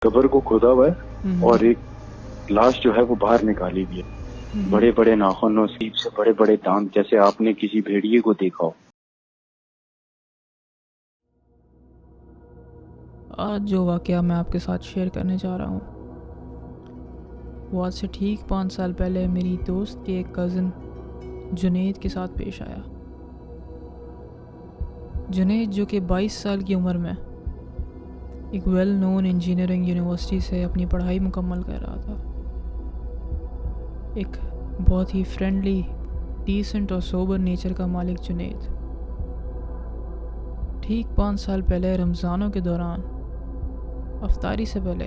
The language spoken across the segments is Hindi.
कब्र को खोदा हुआ है हम्म। और एक लाश जो है वो बाहर निकाली गई है। बड़े बड़े नाखूनों सीप से बड़े बड़े दांत, जैसे आपने किसी भेड़िए को देखा हो। आज जो वाक़या मैं आपके साथ शेयर करने जा रहा हूँ वो आज से ठीक 5 साल पहले मेरी दोस्त के एक कज़न जुनैद के साथ पेश आया। जुनैद जो कि 22 साल की उम्र में एक वेल नोन इंजीनियरिंग यूनिवर्सिटी से अपनी पढ़ाई मुकम्मल कर रहा था। एक बहुत ही फ्रेंडली, डिसेंट और सोबर नेचर का मालिक जुनैद ठीक 5 साल पहले रमज़ानों के दौरान अफ्तारी से पहले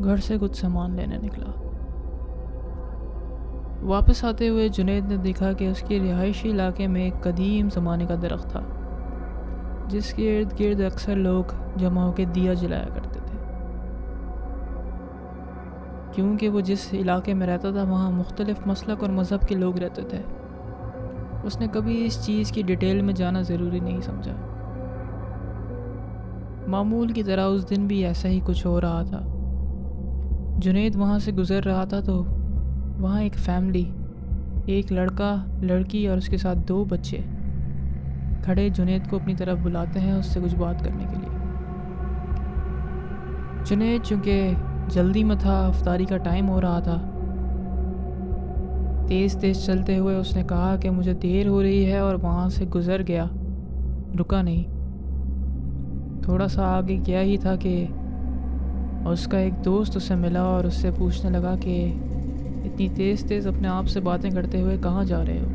घर से कुछ सामान लेने निकला। वापस आते हुए जुनैद ने देखा कि उसके रिहायशी इलाके में एक कदीम ज़माने का दरख्त था जिसके इर्द गिर्द अक्सर लोग जमा होकर दिया जलाया करते थे। क्योंकि वो जिस इलाके में रहता था वहाँ मुख्तलिफ़ मसलक और मज़हब के लोग रहते थे, उसने कभी इस चीज़ की डिटेल में जाना ज़रूरी नहीं समझा। मामूल की तरह उस दिन भी ऐसा ही कुछ हो रहा था। जुनैद वहाँ से गुज़र रहा था तो वहाँ एक फैमिली, एक लड़का, लड़की और उसके साथ 2 बच्चे खड़े जुनैद को अपनी तरफ बुलाते हैं उससे कुछ बात करने के लिए। जुनैद चूँकि जल्दी में था, अफ्तारी का टाइम हो रहा था, तेज़ तेज़ चलते हुए उसने कहा कि मुझे देर हो रही है और वहाँ से गुज़र गया, रुका नहीं। थोड़ा सा आगे गया ही था कि उसका एक दोस्त उससे मिला और उससे पूछने लगा कि इतनी तेज़ तेज़ अपने आप से बातें करते हुए कहाँ जा रहे हो।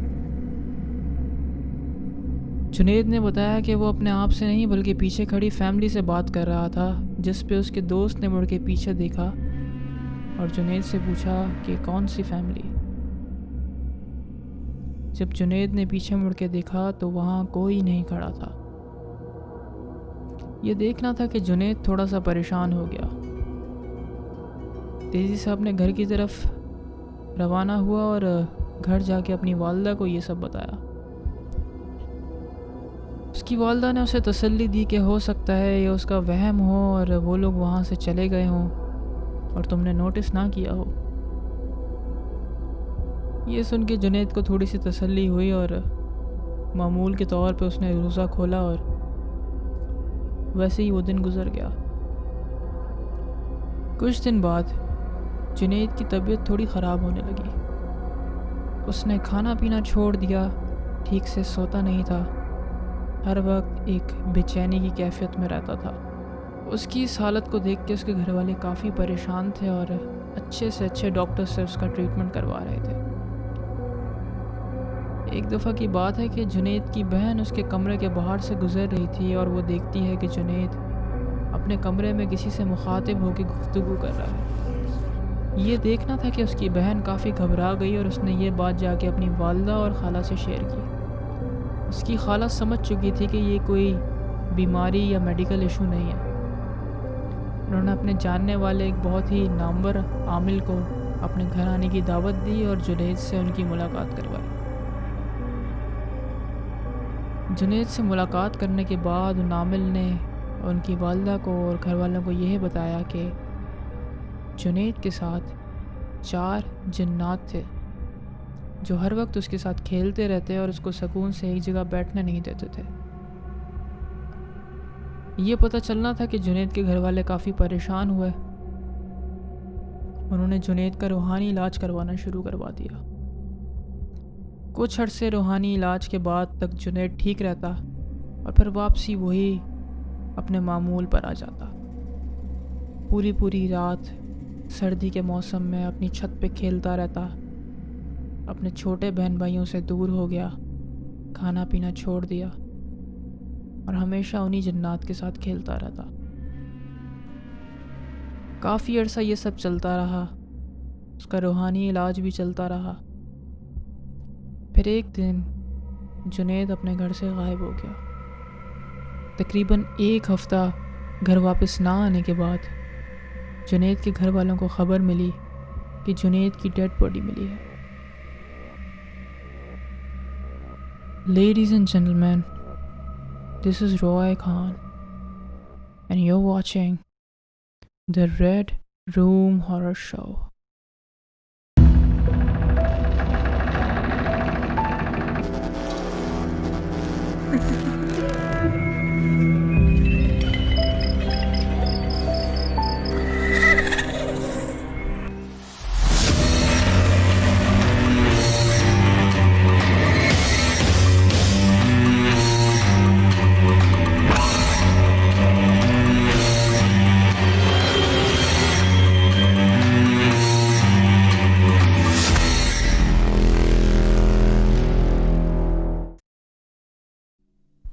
जुनैद ने बताया कि वो अपने आप से नहीं बल्कि पीछे खड़ी फैमिली से बात कर रहा था, जिस पे उसके दोस्त ने मुड़ के पीछे देखा और जुनैद से पूछा कि कौन सी फैमिली। जब जुनैद ने पीछे मुड़ के देखा तो वहाँ कोई नहीं खड़ा था। ये देखना था कि जुनैद थोड़ा सा परेशान हो गया। तेज़ी से अपने घर की तरफ रवाना हुआ और घर जाके अपनी वालदा को ये सब बताया। उसकी वालदा ने उसे तसल्ली दी कि हो सकता है ये उसका वहम हो और वो लोग वहाँ से चले गए हों और तुमने नोटिस ना किया हो। ये सुन के जुनैद को थोड़ी सी तसल्ली हुई और मामूल के तौर पे उसने रोज़ा खोला और वैसे ही वो दिन गुजर गया। कुछ दिन बाद जुनैद की तबीयत थोड़ी ख़राब होने लगी। उसने खाना पीना छोड़ दिया, ठीक से सोता नहीं था, हर वक्त एक बेचैनी की कैफियत में रहता था। उसकी इस हालत को देख के उसके घर वाले काफ़ी परेशान थे और अच्छे से अच्छे डॉक्टर से उसका ट्रीटमेंट करवा रहे थे। एक दफ़ा की बात है कि जुनैद की बहन उसके कमरे के बाहर से गुज़र रही थी और वो देखती है कि जुनैद अपने कमरे में किसी से मुखातिब होकर गुफ्तगू कर रहा है। ये देखना था कि उसकी बहन काफ़ी घबरा गई और उसने ये बात जाके अपनी वालदा और खाला से शेयर की। उसकी खाला समझ चुकी थी कि ये कोई बीमारी या मेडिकल इशू नहीं है। उन्होंने अपने जानने वाले एक बहुत ही नामवर आमिल को अपने घर आने की दावत दी और जुनैद से उनकी मुलाकात करवाई। जुनैद से मुलाकात करने के बाद उन आमिल ने उनकी वालदा को और घर वालों को यह बताया कि जुनैद के साथ 4 जिन्नात थे जो हर वक्त उसके साथ खेलते रहते और उसको सुकून से एक जगह बैठने नहीं देते थे। ये पता चलना था कि जुनैद के घर वाले काफ़ी परेशान हुए। उन्होंने जुनैद का रूहानी इलाज करवाना शुरू करवा दिया। कुछ अरसे रूहानी इलाज के बाद तक जुनैद ठीक रहता और फिर वापसी वही अपने मामूल पर आ जाता। पूरी पूरी रात सर्दी के मौसम में अपनी छत पे खेलता रहता, अपने छोटे बहन भाइयों से दूर हो गया, खाना पीना छोड़ दिया और हमेशा उन्हीं जन्नात के साथ खेलता रहता। काफ़ी अरसा ये सब चलता रहा, उसका रूहानी इलाज भी चलता रहा। फिर एक दिन जुनैद अपने घर से गायब हो गया। तकरीबन 1 हफ़्ता घर वापस ना आने के बाद जुनैद के घर वालों को ख़बर मिली कि जुनैद की डेड बॉडी मिली है। Ladies and gentlemen, this is Roy Khan and you're watching The Red Room Horror Show.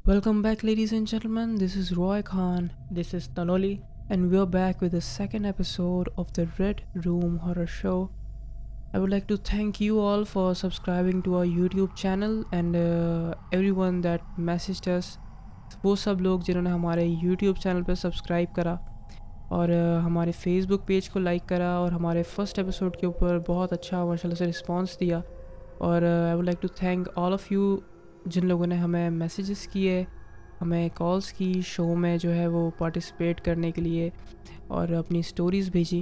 Welcome back, ladies and gentlemen. This is Roy Khan. This is Tanoli. And we're back with the second episode of the Red Room Horror Show. I would like to thank you all for subscribing to our YouTube channel and everyone that messaged us. वो सब लोग जिन्होंने हमारे YouTube चैनल पर सब्सक्राइब करा और हमारे Facebook पेज को लाइक करा और हमारे फर्स्ट एपिसोड के ऊपर बहुत अच्छा माशाल्लाह से रिस्पांस दिया. और I would like to thank all of you जिन लोगों ने हमें मैसेजेस किए, हमें कॉल्स की, शो में जो है वो पार्टिसिपेट करने के लिए और अपनी स्टोरीज़ भेजी.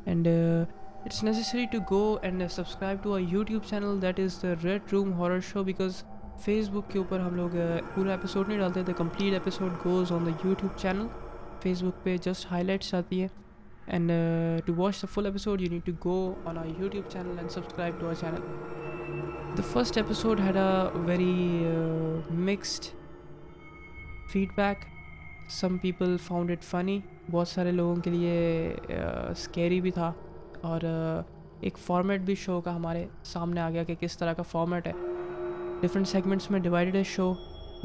And it's necessary to go and subscribe to our YouTube channel that is the red room horror show, because Facebook के ऊपर हम लोग पूरा एपिसोड नहीं डालते. The complete episode goes on the YouTube channel. Facebook पे जस्ट हाईलाइट्स आती है. And to watch the full episode you need to go on our YouTube channel and subscribe to our channel. The first episode had a very mixed feedback. Some people found it funny. बहुत सारे लोगों के लिए scary भी था. और एक फॉर्मेट भी शो का हमारे सामने आ गया कि किस तरह का फॉर्मेट है. डिफरेंट सेगमेंट्स में डिवाइडेड है show.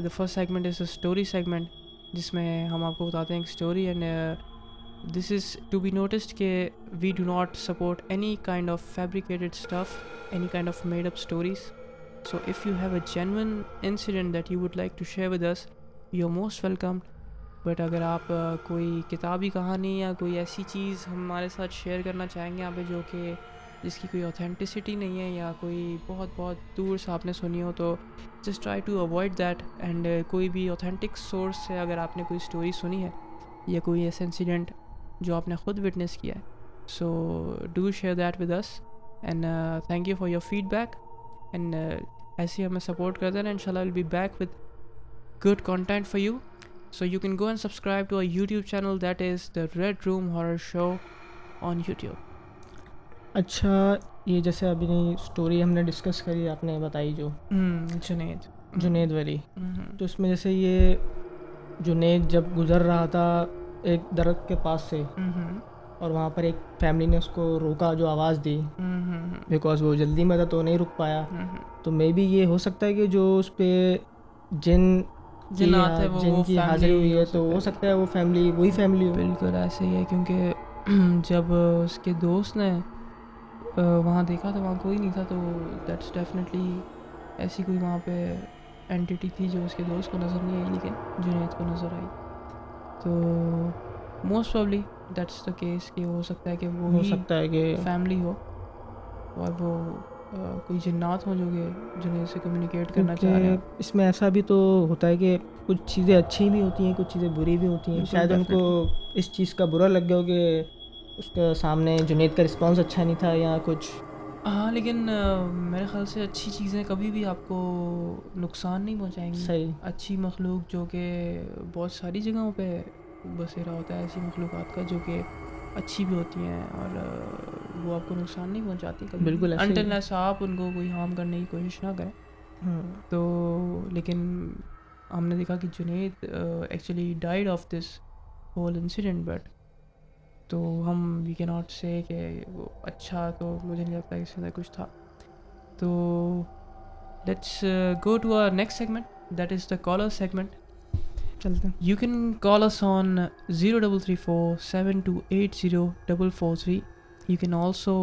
The first segment is a story segment जिसमें हम आपको बताते हैं एक story. And this is to be noticed कि we do not support any kind of fabricated stuff, any kind of made up stories. So if you have a genuine incident that you would like to share with us, you're most welcome. But अगर आप कोई किताबी कहानी या कोई ऐसी चीज़ हमारे साथ शेयर करना चाहेंगे यहाँ पे जो कि जिसकी कोई ऑथेंटिसिटी नहीं है या कोई बहुत बहुत दूर से आपने सुनी हो, तो just try to avoid that. And कोई भी ऑथेंटिक सोर्स से अगर आपने कोई स्टोरी सुनी है या कोई ऐसा इंसिडेंट जो आपने ख़ुद विटनेस किया है, so do share that with us. And thank you for your feedback. And ऐसे ही हमें सपोर्ट करते हैं. इंशाल्लाह will be back with good content for you. So you can go and subscribe to our YouTube channel that is the red room horror show on YouTube. अच्छा, ये जैसे अभी स्टोरी हमने डिस्कस करी, आपने बताई जो जुनैद वाली, तो इसमें जैसे ये जुनैद जब गुज़र रहा था एक दरख्त के पास से और वहाँ पर एक फैमिली ने उसको रोका, जो आवाज़ दी, बिकॉज वो जल्दी में था तो नहीं रुक पाया. तो मे बी ये हो सकता है कि जो उस पर जिन की हाजिरी हुई है, तो हो सकता है वो फैमिली वही फैमिली हो. बिल्कुल ऐसे ही है, क्योंकि जब उसके दोस्त ने वहाँ देखा तो वहाँ कोई नहीं था, तो दैट्स डेफिनेटली ऐसी कोई वहाँ पे एंटिटी थी जो उसके दोस्त को नज़र नहीं आई लेकिन जुनैद को नज़र आई. तो most probably that's the case कि हो सकता है कि वो हो सकता है कि फैमिली हो और वो कोई जिन्नात हो जो कि जुनैद से कम्युनिकेट करना चाह रहे हैं. इसमें ऐसा भी तो होता है कि कुछ चीज़ें अच्छी भी होती हैं, कुछ चीज़ें बुरी भी होती हैं. शायद उनको इस चीज़ का बुरा लग गया हो कि उसके सामने जुनैद का रिस्पॉन्स अच्छा नहीं था या कुछ. हाँ, लेकिन मेरे ख़्याल से अच्छी चीज़ें कभी भी आपको नुकसान नहीं पहुँचाएंगी. सही. अच्छी मखलूक जो कि बहुत सारी जगहों पे बसेरा होता है, ऐसी मखलूक़ात का जो कि अच्छी भी होती हैं और वो आपको नुकसान नहीं पहुँचाती कभी. बिल्कुल ऐसे ही. अनटिल आप उनको कोई हार्म करने की कोशिश ना करें. तो लेकिन हमने देखा कि Junaid actually died of this whole incident. But तो हम वी कैन नॉट से कि वो अच्छा, तो मुझे नहीं लगता इसके अंदर कुछ था. तो let's go to our next segment that is the caller segment. चलते हैं. You can call us on 0334 7280 443. You can also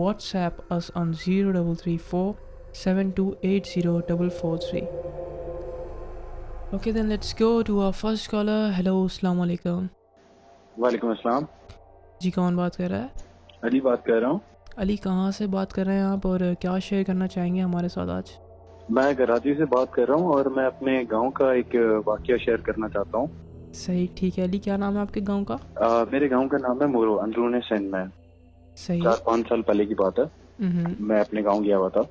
WhatsApp us on 0334 7280 443. Okay, then let's go to our first caller. Hello, अस्सलाम वालेकुम. वालेकुम अस्सलाम. जी, कौन बात कर रहा है? अली बात कर रहा हूँ. अली, कहाँ से बात कर रहे हैं आप और क्या शेयर करना चाहेंगे हमारे साथ आज? मैं कराची से बात कर रहा हूँ और मैं अपने गांव का एक वाकया शेयर करना चाहता हूँ. सही, ठीक है। अली, क्या नाम है आपके गांव का? मेरे गांव का नाम है मोरो, अंदरून सिंध में। सही। 4-5 साल पहले की बात है। मैं अपने गांव गया हुआ था,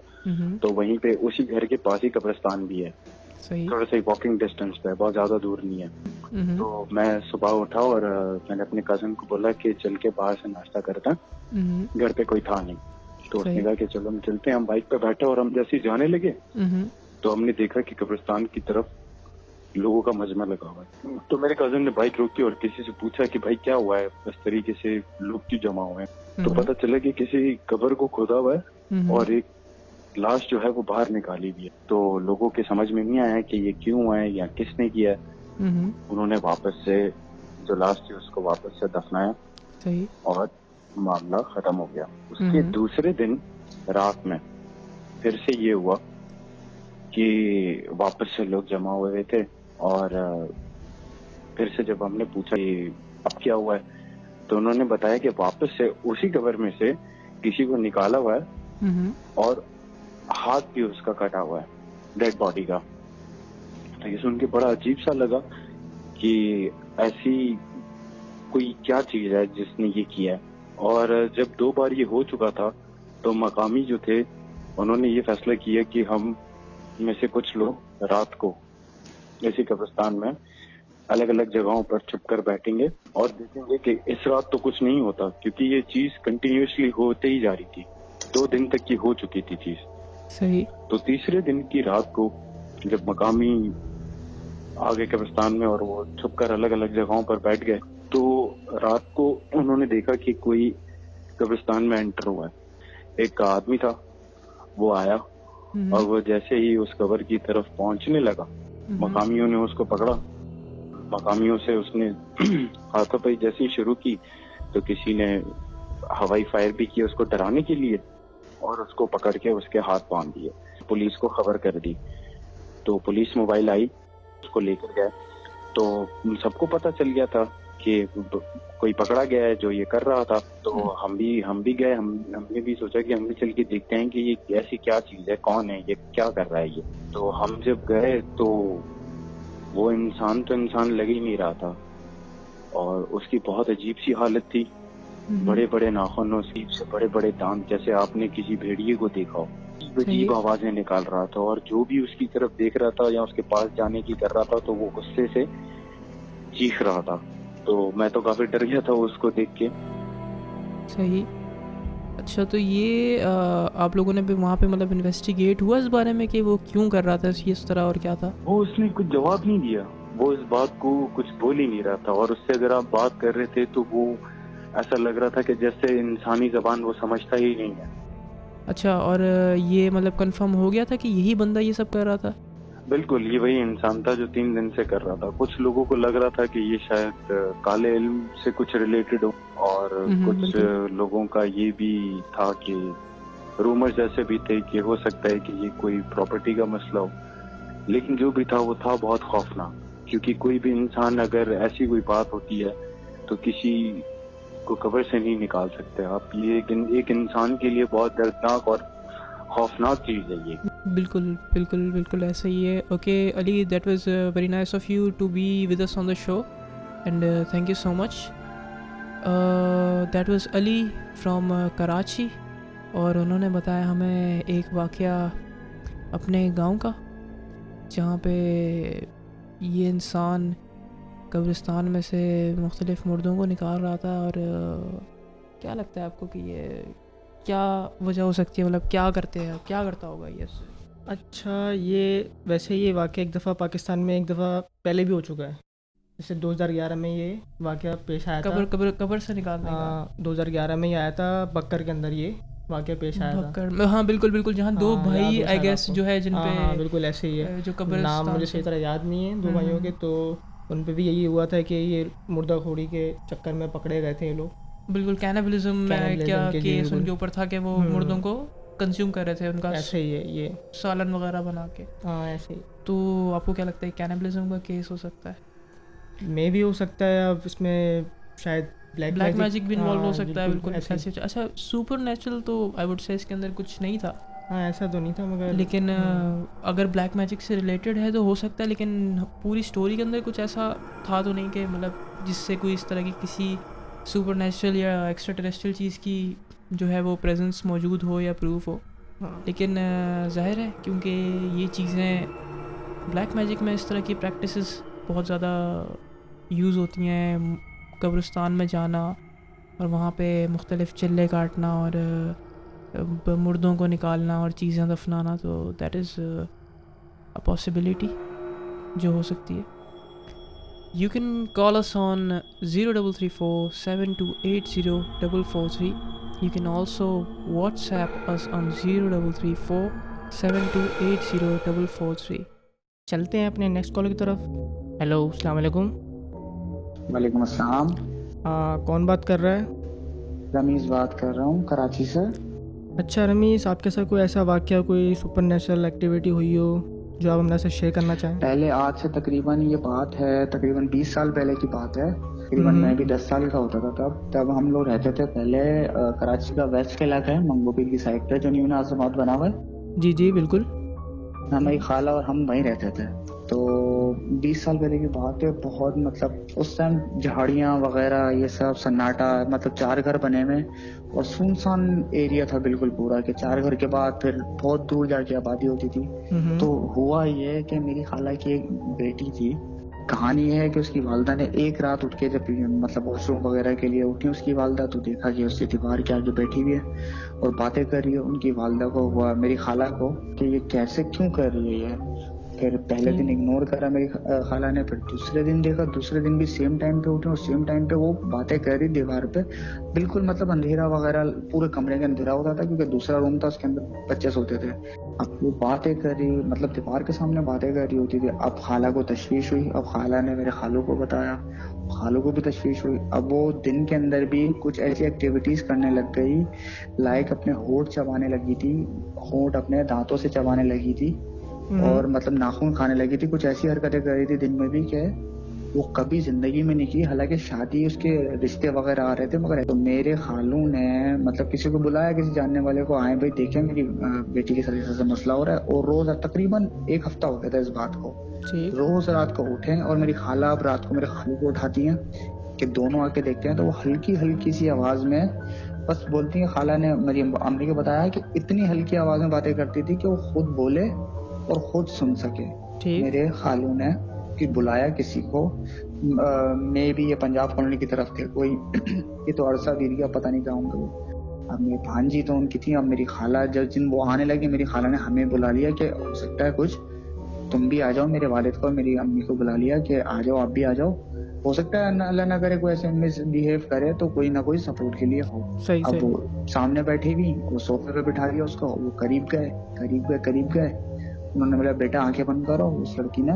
तो वहीं पे उसी घर के पास ही कब्रिस्तान भी है। सही। थोड़ा सा वॉकिंग डिस्टेंस पे है, बहुत ज्यादा दूर नहीं है। तो मैं सुबह उठा और मैंने अपने कजन को बोला कि चल के बाहर से नाश्ता करते हैं। घर पे कोई था नहीं, तो उसने कहा कि चलो हम चलते हैं। हम बाइक पे बैठे और हम जैसे ही जाने लगे तो हमने देखा कि कब्रिस्तान की तरफ लोगों का मजमा लगा हुआ है। तो मेरे कजन ने बाइक रोकी और किसी से पूछा कि भाई क्या हुआ है, इस तरीके से लोग क्यों जमा हुए हैं। तो पता चला कि किसी कब्र को खोदा हुआ है और एक लाश जो है वो बाहर निकाली हुई है। तो लोगों के समझ में नहीं आया कि ये क्यों है या किसने किया है। उन्होंने वापस से जो लाश थी उसको वापस से दफनाया। सही। और मामला खत्म हो गया। उसके दूसरे दिन रात में फिर से ये हुआ कि वापस से लोग जमा हुए थे और फिर से जब हमने पूछा कि अब क्या हुआ है, तो उन्होंने बताया कि वापस से उसी कब्र में से किसी को निकाला हुआ है और हाथ भी उसका कटा हुआ है, डेड बॉडी का। तो ये सुन के बड़ा अजीब सा लगा कि ऐसी कोई क्या चीज है जिसने ये किया है। और जब 2 बार ये हो चुका था तो मकामी जो थे उन्होंने ये फैसला किया कि हम में से कुछ लोग रात को इसी कब्रिस्तान में अलग अलग जगहों पर छुपकर बैठेंगे और देखेंगे कि इस रात तो कुछ नहीं होता, क्योंकि ये चीज कंटिन्यूअसली होते ही जा रही थी। 2 दिन तक की हो चुकी थी चीज। सही। तो तीसरे दिन की रात को जब मकामी आगे कब्रिस्तान में और वो छुपकर अलग अलग जगहों पर बैठ गए, तो रात को उन्होंने देखा कि कोई कब्रिस्तान में एंटर हुआ है। एक आदमी था, वो आया और वो जैसे ही उस कब्र की तरफ पहुंचने लगा, मकामियों ने उसको पकड़ा। मकामियों से उसने हाथापाई जैसी शुरू की तो किसी ने हवाई फायर भी किया उसको डराने के लिए और उसको पकड़ के उसके हाथ बांध दिए। पुलिस को खबर कर दी, तो पुलिस मोबाइल आई, उसको लेकर गए। तो सबको पता चल गया था कि कोई पकड़ा गया है जो ये कर रहा था। तो हम भी गए। हमने भी सोचा कि हम भी चल के देखते हैं कि ये ऐसी क्या चीज है, कौन है ये, क्या कर रहा है ये। तो हम जब गए तो वो इंसान तो इंसान लग ही नहीं रहा था और उसकी बहुत अजीब सी हालत थी। बड़े बड़े नाखूनों से बड़े बड़े दांत, जैसे आपने किसी भेड़िए को देखा हो। अजीब आवाजें निकाल रहा था और जो भी उसकी तरफ देख रहा था या उसके पास जाने की कर रहा था तो वो गुस्से से चीख रहा था। तो मैं तो काफी डर गया था उसको देख के। सही। अच्छा, तो ये आप लोगों ने भी वहाँ पे मतलब इन्वेस्टिगेट हुआ इस बारे में कि वो क्यों कर रहा था इस तरह और क्या था? वो उसने कुछ जवाब नहीं दिया, वो इस बात को कुछ बोल ही नहीं रहा था और उससे अगर आप बात कर रहे थे तो वो ऐसा लग रहा था कि जैसे इंसानी जबान वो समझता ही नहीं है। अच्छा, और ये मतलब कंफर्म हो गया था कि यही बंदा ये सब कर रहा था? बिल्कुल, ये वही इंसान था जो 3 दिन से कर रहा था। कुछ लोगों को लग रहा था कि ये शायद काले इल्म से कुछ रिलेटेड हो और कुछ लोगों का ये भी था कि रूमर्स जैसे भी थे कि हो सकता है कि ये कोई प्रॉपर्टी का मसला हो। लेकिन जो भी था वो था बहुत खौफनाक, क्योंकि कोई भी इंसान अगर ऐसी कोई बात होती है तो किसी को कब्र से नहीं निकाल सकते आप। ये एक इंसान के लिए बहुत दर्दनाक और खौफनाक चीज है ये। बिल्कुल बिल्कुल बिल्कुल ऐसा ही है। Okay Ali, that was very nice of you to be with us on the show and thank you so much. That was Ali from Karachi और उन्होंने बताया हमें एक वाक़या अपने गांव का, जहाँ पे ये इंसान कब्रिस्तान में से मुख्तलिफ़ मुर्दों को निकाल रहा था। और क्या लगता है आपको कि ये क्या वजह हो सकती है, मतलब क्या करते हैं, क्या करता होगा ये? अच्छा, ये वैसे ये वाक़या एक दफ़ा पाकिस्तान में एक दफ़ा पहले भी हो चुका है। जैसे 2011 में ये वाक़या पेश आया था। कब्र से निकालने का 2011 में ही आया था, बक्कर के अंदर ये वाक़या पेश आया था। हाँ बिल्कुल बिल्कुल, जहाँ 2 भाई आई गेस जो है जिन पे, हाँ बिल्कुल ऐसे ही है, जो नाम मुझे सही तरह याद नहीं है 2 भाइयों के। तो उन पे भी यही हुआ था कि ये मुर्दाखोरी के चक्कर में पकड़े गए थे ये लोग। बिल्कुल, कैनिबलिज्म में क्या केस उनके ऊपर था कि वो मुर्दों को कंज्यूम कर रहे थे, उनका ऐसे ही है ये सालन वगैरह बना के। हाँ ऐसे ही। तो आपको क्या लगता है कैनिबलिज्म का केस हो सकता है? मे भी हो सकता है, अब इसमें शायद ब्लैक मैजिक भी इन्वॉल्व हो सकता है। बिल्कुल ऐसे। अच्छा, सुपर नेचुरल तो आई वुड से इसके अंदर कुछ नहीं था, हाँ ऐसा तो नहीं था मगर लेकिन अगर ब्लैक मैजिक से रिलेटेड है तो हो सकता है, लेकिन पूरी स्टोरी के अंदर कुछ ऐसा था तो नहीं कि मतलब जिससे कोई इस तरह की किसी सुपर नेचुरल या एक्स्ट्रा टेरेस्ट्रियल चीज़ की जो है वो प्रेजेंस मौजूद हो या प्रूफ हो। हाँ लेकिन ज़ाहिर है क्योंकि ये चीज़ें ब्लैक मैजिक में इस तरह की प्रैक्टिसेस बहुत ज़्यादा यूज़ होती हैं, कब्रिस्तान में जाना और वहाँ पे मुख्तलिफ़ चिल्ले काटना और मुर्दों को निकालना और चीज़ें दफनाना, तो दैट इज़ अ पॉसिबिलिटी जो हो सकती है। You can call us on 033472804443। You can also WhatsApp us on 033472804443। चलते हैं अपने नेक्स्ट कॉल की तरफ। हेलो अस्सलाम वालेकुम। वालेकुम अस्सलाम। कौन बात कर रहा है? रमीज़ बात कर रहा हूँ कराची से। अच्छा रमीज़, आपके साथ कोई ऐसा वाक़या, कोई सुपर नेचुरल एक्टिविटी हुई हो जो आप हमारे साथ शेयर करना चाहें? पहले आज से तकरीबन ये बात है, तकरीबन 20 साल पहले की बात है। तकरीबन मैं भी 10 साल का होता था तब हम लोग रहते थे पहले कराची का वेस्ट का इलाका है, मंगोपीर की साइड पे जो न्यू नाज़िमाबाद बना हुआ है। जी जी बिल्कुल। हमारी खाला और हम वहीं रहते थे। तो 20 साल पहले की बात है। बहुत मतलब उस टाइम झाड़ियाँ वगैरह ये सब सन्नाटा, मतलब 4 घर बने हुए और सुनसान एरिया था बिल्कुल पूरा, कि 4 घर के बाद फिर बहुत दूर जाके आबादी होती थी। तो हुआ ये कि मेरी खाला की एक बेटी थी। कहानी ये है कि उसकी वालदा ने एक रात उठ के जब मतलब वॉशरूम वगैरह के लिए उठी उसकी वालदा, तो देखा कि उसकी दीवार के आगे बैठी हुई है और बातें कर रही है। उनकी वालदा को हुआ, मेरी खाला को, कि ये कैसे क्यों कर रही है ये। फिर पहले दिन इग्नोर करा मेरी खाला ने, फिर दूसरे दिन देखा, दूसरे दिन भी सेम टाइम पे उठे और सेम टाइम पे वो बातें कर रही दीवार पे। बिल्कुल मतलब अंधेरा वगैरह, पूरे कमरे के अंधेरा होता था क्योंकि दूसरा रूम था, उसके अंदर बच्चे सोते थे। अब वो बातें कर रही, मतलब दीवार के सामने बातें कर रही होती थी। अब खाला को तशवीश हुई, अब खाला ने मेरे खालू को बताया, खालू को भी तशवीश हुई। अब वो दिन के अंदर भी कुछ ऐसी एक्टिविटीज करने लग गई, लाइक अपने होंठ चबाने लगी थी, होंठ अपने दांतों से चबाने लगी थी और मतलब नाखून खाने लगी थी। कुछ ऐसी हरकतें कर रही थी दिन में भी कि वो कभी जिंदगी में नहीं की। हालांकि शादी, उसके रिश्ते वगैरह आ रहे थे, मगर तो मेरे खालू ने मतलब किसी को बुलाया, किसी जानने वाले को, आए भाई देखें मेरी बेटी के साथ ऐसा मसला हो रहा है। और रोज तकरीबन 1 हफ्ता हो गया था इस बात को। रोज रात को उठे और मेरी खाला अब रात को मेरे खालू को उठाती हैं कि दोनों आके देखते हैं, तो वो हल्की हल्की सी आवाज में बस बोलती है। खाला ने मेरी अम्मी को बताया कि इतनी हल्की आवाज में बातें करती थी कि वो खुद बोले और खुद सुन सके। मेरे खालू ने कि बुलाया किसी को, मे भी ये पंजाब कॉलोनी की तरफ थे कोई ये तो अरसा वीरिया पता नहीं क्या होंगे वो। अब मेरी भांजी तो उनकी थी। अब मेरी खाला जब जिन वो आने लगी, मेरी खाला ने हमें बुला लिया कि हो सकता है कुछ तुम भी आ जाओ। मेरे वालिद को, मेरी अम्मी को बुला लिया कि आ जाओ, आप भी आ जाओ। हो सकता है अल्लाह ना करे कोई ऐसे मिसबिहेव करे तो कोई ना कोई सपोर्ट के लिए हो। अब वो सामने बैठी हुई, वो सोफे पे बिठा लिया उसको, वो करीब गए। उन्होंने बोला बेटा आंखें बंद करो। उस लड़की ने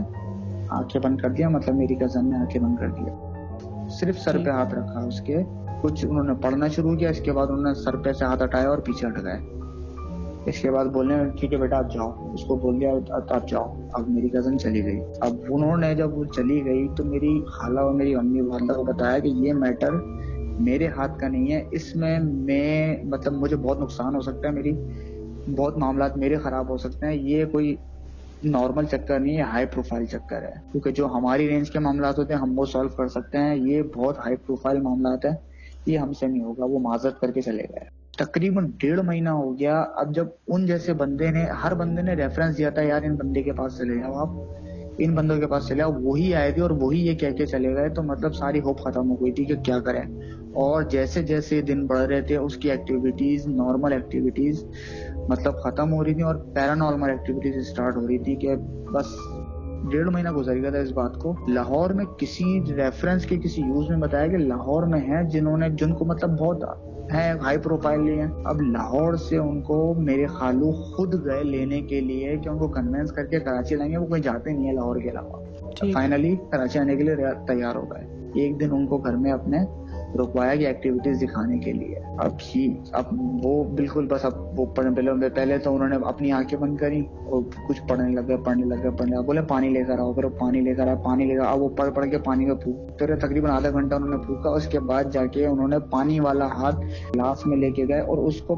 आंखें बंद कर दिया, मतलब मेरी कजन ने आंखें बंद कर दिया। सिर्फ सर पे हाथ रखा उसके, कुछ उन्होंने पढ़ना शुरू किया। इसके बाद उन्होंने सर पे से हाथ हटाया और पीछे हट गए। इसके बाद बोलने ठीक है बेटा आप जाओ, उसको बोल दिया आप जाओ। अब मेरी कजन चली गई। अब उन्होंने जब वो चली गई तो मेरी खाला और मेरी अम्मी वालदा को बताया कि ये मैटर मेरे हाथ का नहीं है, इसमें मैं मतलब मुझे बहुत नुकसान हो सकता है, मेरी बहुत मामलात मेरे खराब हो सकते हैं। ये कोई नॉर्मल चक्कर नहीं है, हाई प्रोफाइल चक्कर है। क्योंकि जो हमारी रेंज के मामलात होते हैं हम वो सॉल्व कर सकते हैं, ये बहुत हाई प्रोफाइल मामलात है, ये हमसे नहीं होगा। वो माजरत करके चले गए। तकरीबन 1.5 महीना हो गया। अब जब उन जैसे बंदे ने, हर बंदे ने रेफरेंस दिया था, यार इन बंदे के पास चले जाओ, आप इन बंदों के पास चले आओ, वही आए थे और वही ये कह के चले गए। तो मतलब सारी होप खत्म हो गई थी कि क्या करें। और जैसे जैसे दिन बढ़ रहे थे उसकी एक्टिविटीज, नॉर्मल एक्टिविटीज मतलब खत्म हो रही थी और पैरानॉर्मल एक्टिविटीज स्टार्ट हो रही थी। कि बस 1.5 महीना गुजर गया था इस बात को। लाहौर में किसी रेफरेंस के किसी यूज में बताया कि लाहौर में है जिनको मतलब बहुत है हाई प्रोफाइल लिए हैं। अब लाहौर से उनको मेरे खालू खुद गए लेने के लिए कि उनको कन्वेंस करके कराची लाएंगे। वो कहीं जाते नहीं है लाहौर के अलावा। फाइनली कराची आने के लिए तैयार हो गए। एक दिन उनको घर में अपने रुकवाया कि एक्टिविटीज दिखाने के लिए। अब वो बिल्कुल बस अब वो पहले तो उन्होंने अपनी आंखें बंद करी और कुछ पढ़ने लगे। बोले पानी लेकर आओ, फिर पानी लेकर अब वो पढ़ के पानी में फूकते रहे। तकरीबन आधा घंटा उन्होंने फूका। उसके बाद जाके उन्होंने पानी वाला हाथ ग्लास में लेके गए और उसको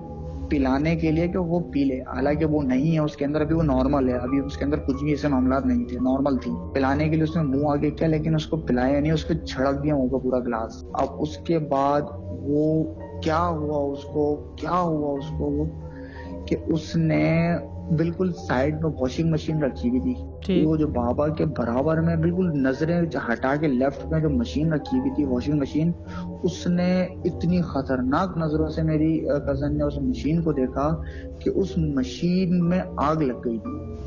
पिलाने के लिए कि वो पी ले, हालांकि वो नहीं है उसके अंदर, अभी वो नॉर्मल है, अभी उसके अंदर कुछ भी ऐसे मामला नहीं थे, नॉर्मल थी। पिलाने के लिए उसने मुंह आगे किया लेकिन उसको पिलाया नहीं, उसको छिड़क दिया मुंह पे पूरा गिलास। अब उसके बाद वो क्या हुआ उसको वो कि उसने बिल्कुल साइड में वॉशिंग मशीन रखी हुई थी, वो जो बाबा के बराबर में बिल्कुल नजरें हटा के लेफ्ट में जो मशीन रखी हुई थी वॉशिंग मशीन, उसने इतनी खतरनाक नजरों से मेरी कजन ने उस मशीन को देखा कि उस मशीन में आग लग गई थी।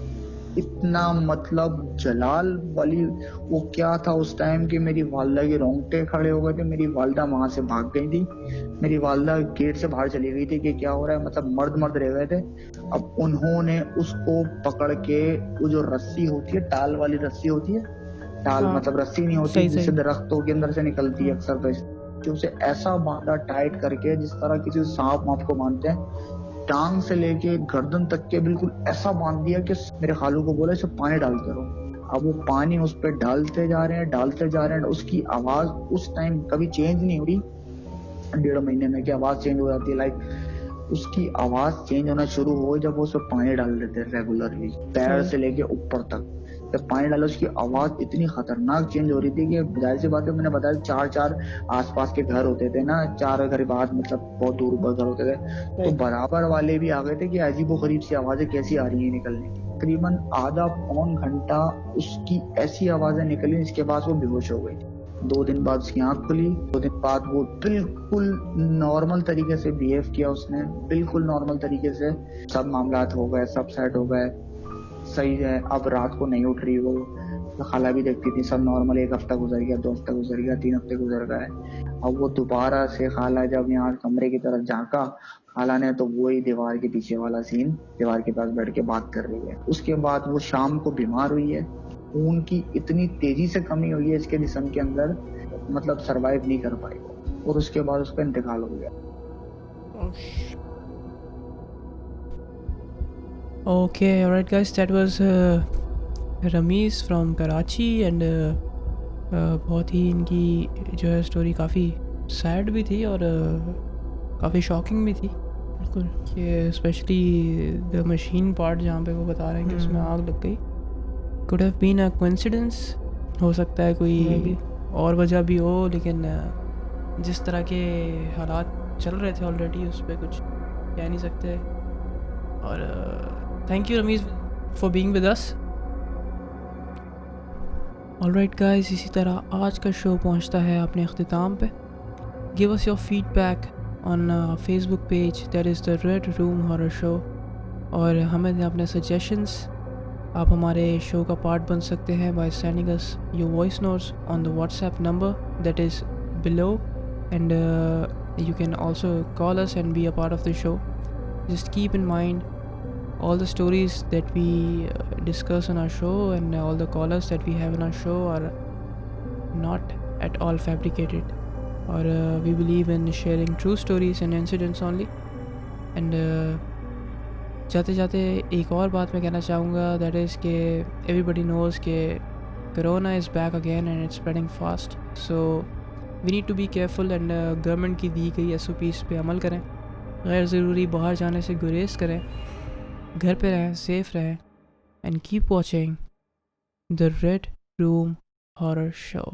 इतना मतलब जलाल वाली वो क्या था उस टाइम कि मेरी वालदा के रोंगटे खड़े हो गए थे। मेरी वालदा वहां से भाग गई थी, मेरी वालदा गेट से बाहर चली गई थी कि क्या हो रहा है, मतलब मर्द रह गए थे। अब उन्होंने उसको पकड़ के, वो जो रस्सी होती है, टाल वाली रस्सी होती है, टाल मतलब रस्सी नहीं होती जिससे दरख्तों के अंदर से निकलती है अक्सर, तो उसे ऐसा बांधा टाइट करके जिस तरह किसी सांप वाप को बांधते हैं, टांग से लेके गर्दन तक के बिल्कुल ऐसा बांध दिया कि मेरे खालू को बोला इसे पानी डालते रहो। अब वो पानी उस पर डालते जा रहे हैं। उसकी आवाज उस टाइम कभी चेंज नहीं हो रही, 1.5 महीने में की आवाज चेंज हो जाती है। लाइक उसकी आवाज चेंज होना शुरू हो जब वो उसमें पानी डाल देते रेगुलरली, पैर से लेके ऊपर तक। जब पानी डाला उसकी आवाज इतनी खतरनाक चेंज हो रही थी कि जाहिर सी बात है, मैंने बताया 4 आसपास के घर होते थे ना, 4 घर बाद मतलब बहुत दूर घर होते थे, तो बराबर वाले भी आ गए थे कि अजीबो गरीब सी आवाजें कैसी आ रही है निकलने की। तकरीबन आधा पौन घंटा उसकी ऐसी आवाजें निकली, इसके बाद वो बेहोश हो गई। 2 दिन बाद उसकी आंख खुली, 2 दिन बाद वो बिल्कुल नॉर्मल तरीके से बिहेव किया उसने, बिल्कुल नॉर्मल तरीके से। सब मामलात हो गए, सब सेट हो गए, सही है। अब रात को नहीं उठ रही वो, तो खाला भी देखती थी, सब नॉर्मल। 1 हफ्ता गुजर गया, 2 हफ्ता गुजर गया, 3 हफ्ते गुजर गए। अब वो दोबारा से खाला जब यहाँ कमरे की तरफ झांका, खाला ने तो वही दीवार के पीछे वाला सीन, दीवार के पास बैठ के बात कर रही है। उसके बाद वो शाम को बीमार हुई है, खून की इतनी तेजी से कमी हुई है इसके जिस्म के अंदर, मतलब सरवाइव नहीं कर पाई वो, और उसके बाद उसका इंतकाल हो गया। Okay, alright guys, that was Rameez from Karachi and बहुत ही इनकी जो है स्टोरी काफ़ी सैड भी थी और काफ़ी शॉकिंग भी थी। बिल्कुल, कि स्पेशली द मशीन पार्ट जहाँ पे वो बता रहे हैं कि उसमें आग लग गई। Could have been a coincidence, हो सकता है कोई और वजह भी हो, लेकिन जिस तरह के हालात चल रहे थे ऑलरेडी उस पर कुछ कह नहीं सकते। और thank you Rameez for being with us. Alright guys, इसी तरह आज का शो पहुंचता है अपने अख्तिताम पे। Give us your feedback on Facebook page, that is the red room horror show, और हमें दें अपने सजेशंस। आप हमारे शो का पार्ट बन सकते हैं by sending us your voice notes on the WhatsApp number that is below, and you can also call us and be a part of the show. Just keep in mind all the stories that we discuss on our show and all the callers that we have in our show are not at all fabricated, or we believe in sharing true stories and incidents only. And जाते जाते एक और बात मैं कहना चाहूँगा, that is कि everybody knows कि corona is back again and it's spreading fast, so we need to be careful and government की दी गई SOPs पे अमल करें, गैर ज़रूरी बाहर जाने से गुरेज करें, घर पे रहें, सेफ रहें, and keep watching the Red Room Horror Show.